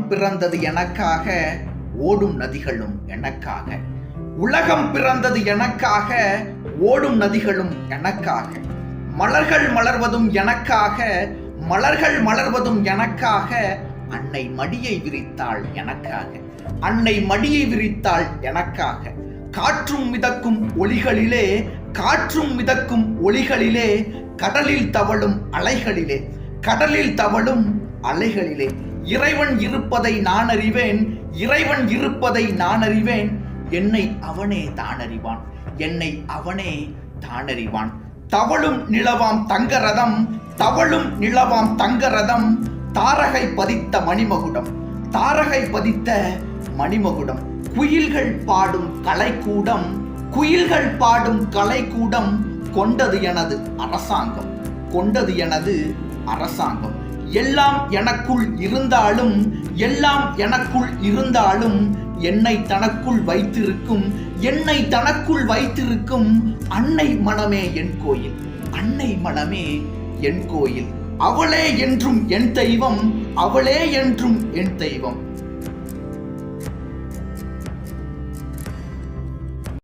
பிறந்தது எனக்காக, ஓடும் நதிகளும் எனக்காக. உலகம் பிறந்தது எனக்காக, ஓடும் நதிகளும் எனக்காக. மலர்கள் மலர்வதும் எனக்காக, மலர்கள் மலர்வதும் எனக்காக. அன்னை மடியை விரித்தாள் எனக்காக, அன்னை மடியை விரித்தாள் எனக்காக. காற்றும் மிதக்கும் ஒளிகளிலே, காற்றும் மிதக்கும் ஒளிகளிலே, கடலில் தவழும் அலைகளிலே, கடலில் தவழும் அலைகளிலே. இறைவன் இருப்பதை நான் அறிவேன், இறைவன் இருப்பதை நான் அறிவேன். என்னை அவனே தானறிவான், என்னை அவனே தானறிவான். தவழும் நிலவாம் தங்கரதம், தவழும் நிலவாம் தங்கரதம். தாரகை பதித்த மணிமகுடம், தாரகை பதித்த மணிமகுடம். குயில்கள் பாடும் கலைக்கூடம், குயில்கள் பாடும் கலைக்கூடம். கொண்டது எனது அரசாங்கம், கொண்டது எனது அரசாங்கம். எல்லாம் எனக்குள் இருந்தாலும், எல்லாம் எனக்குள் இருந்தாலும், என்னை தனக்குள் வைத்திருக்கும், என்னை தனக்குள் வைத்திருக்கும் அன்னை மனமே என் கோயில், அன்னை மனமே என் கோயில். அவளே என்றும் என் தெய்வம், அவளே என்றும் என் தெய்வம்.